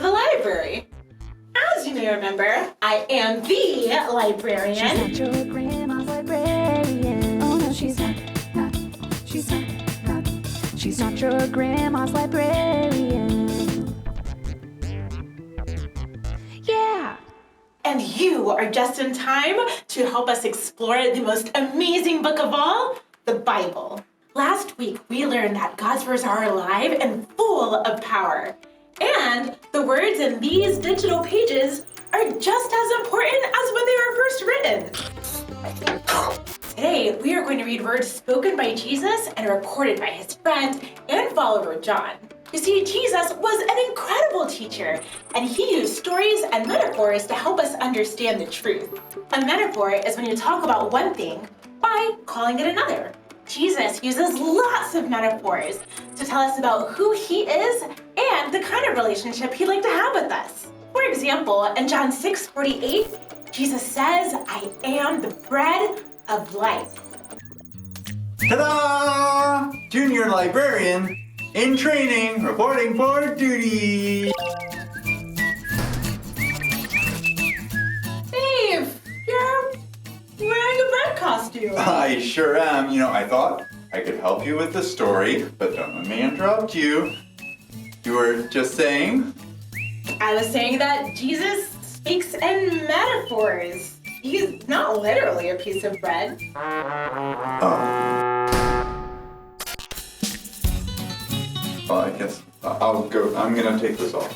the library. As you may remember, I am the librarian. She's not your grandma's librarian. Oh no, she's not. She's not your grandma's librarian. Yeah. And you are just in time to help us explore the most amazing book of all, the Bible. Last week, we learned that God's words are alive and full of power. And the words in these digital pages are just as important as when they were first written. Today, we are going to read words spoken by Jesus and recorded by his friend and follower, John. You see, Jesus was an incredible teacher, and he used stories and metaphors to help us understand the truth. A metaphor is when you talk about one thing by calling it another. Jesus uses lots of metaphors to tell us about who he is and the kind of relationship he'd like to have with us. For example, in John 6:48, Jesus says, "I am the bread of life." Ta-da! Junior librarian in training, reporting for duty. Dave, you're wearing a bread costume. I sure am. I thought I could help you with the story, but don't let me interrupt you. You were just saying? I was saying that Jesus speaks in metaphors. He's not literally a piece of bread. Oh. Well, I guess I'll go. I'm gonna take this off.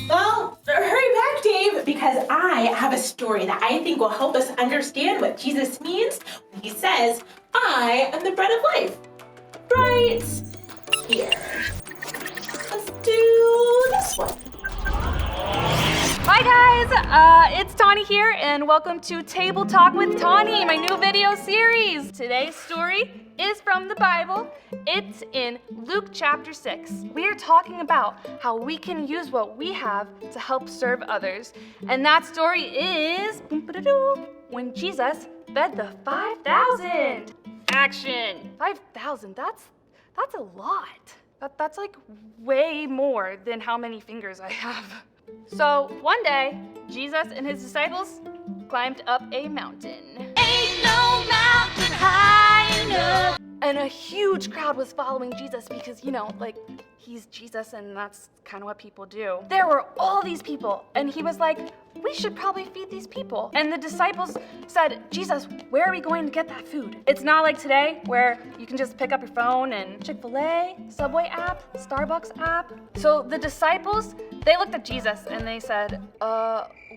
Well, hurry back, Dave, because I have a story that I think will help us understand what Jesus means when he says, "I am the bread of life." Right here. Let's do this one. Hi guys, it's Tani here, and welcome to Table Talk with Tani, my new video series. Today's story is from the Bible. It's in Luke chapter 6. We are talking about how we can use what we have to help serve others. And that story is when Jesus fed the 5,000. Action. 5,000, that's a lot. That's like way more than how many fingers I have. So one day, Jesus and his disciples climbed up a mountain. Ain't no mountain high enough. And a huge crowd was following Jesus because, he's Jesus and that's kind of what people do. There were all these people and he was like, we should probably feed these people. And the disciples said, Jesus, where are we going to get that food? It's not like today where you can just pick up your phone and Chick-fil-A, Subway app, Starbucks app. So the disciples, they looked at Jesus and they said,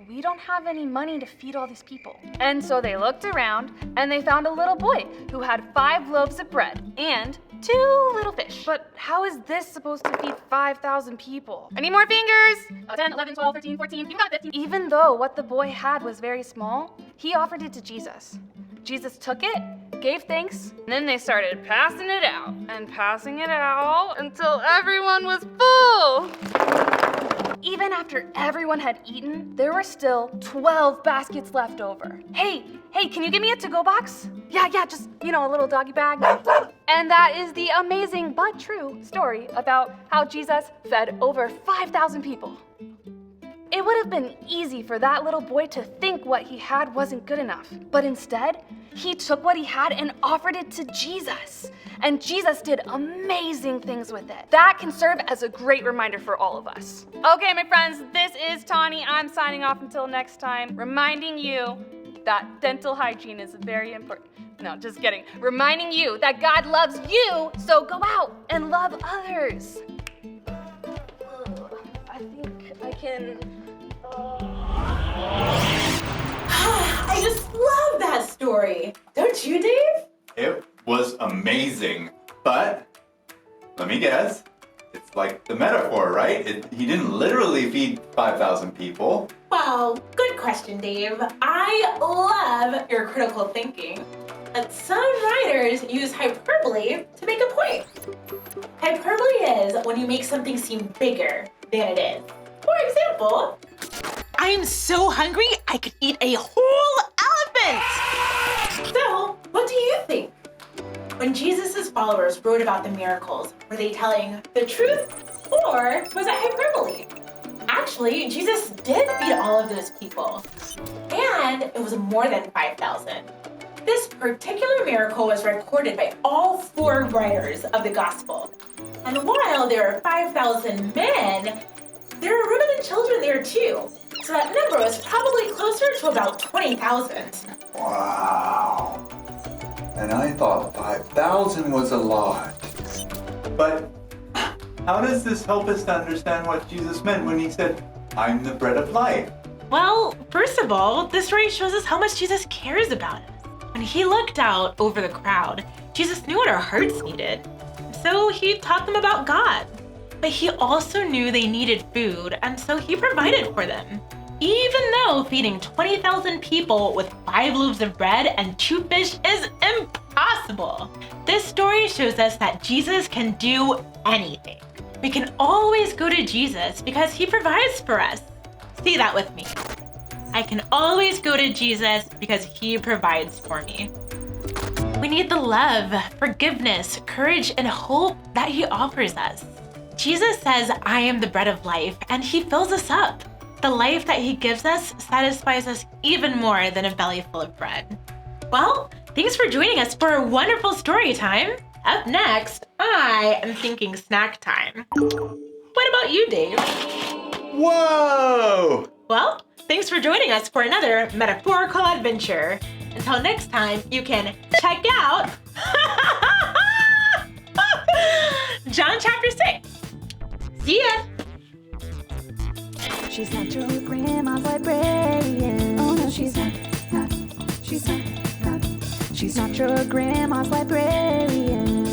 we don't have any money to feed all these people. And so they looked around and they found a little boy who had 5 loaves of bread and 2 little fish. But how is this supposed to feed 5,000 people? I need more fingers! 10, 11, 12, 13, 14, you got 15. Even though what the boy had was very small, he offered it to Jesus. Jesus took it, gave thanks, and then they started passing it out and passing it out until everyone was full. Even after everyone had eaten, there were still 12 baskets left over. Hey, can you give me a to-go box? Yeah, just, a little doggy bag. And that is the amazing but true story about how Jesus fed over 5,000 people. It would have been easy for that little boy to think what he had wasn't good enough. But instead, he took what he had and offered it to Jesus. And Jesus did amazing things with it. That can serve as a great reminder for all of us. Okay, my friends, this is Tani. I'm signing off until next time, reminding you that dental hygiene is very important. No, just kidding. Reminding you that God loves you, so go out and love others. I think I can... I just love that story. Don't you, Dave? It was amazing, but let me guess. It's like the metaphor, right? He didn't literally feed 5,000 people. Well, good question, Dave. I love your critical thinking. But some writers use hyperbole to make a point. Hyperbole is when you make something seem bigger than it is. For example, I am so hungry I could eat a whole elephant! So, what do you think? When Jesus' followers wrote about the miracles, were they telling the truth or was it hyperbole? Actually, Jesus did feed all of those people, and it was more than 5,000. This particular miracle was recorded by all 4 writers of the gospel. And while there are 5,000 men, there are women and children there too. So that number was probably closer to about 20,000. Wow. And I thought 5,000 was a lot. But how does this help us to understand what Jesus meant when he said, I'm the bread of life? Well, first of all, this story shows us how much Jesus cares about us. When he looked out over the crowd, Jesus knew what our hearts needed. So he taught them about God. But he also knew they needed food, and so he provided for them. Even though feeding 20,000 people with 5 loaves of bread and 2 fish is impossible. This story shows us that Jesus can do anything. We can always go to Jesus because he provides for us. Say that with me. I can always go to Jesus because he provides for me. We need the love, forgiveness, courage, and hope that he offers us. Jesus says, I am the bread of life, and he fills us up. The life that he gives us satisfies us even more than a belly full of bread. Well, thanks for joining us for a wonderful story time. Up next, I am thinking snack time. What about you, Dave? Whoa! Well, thanks for joining us for another metaphorical adventure. Until next time, you can check out John chapter 6. See ya! She's not your grandma's librarian. Oh no, she's not. She's not your grandma's librarian.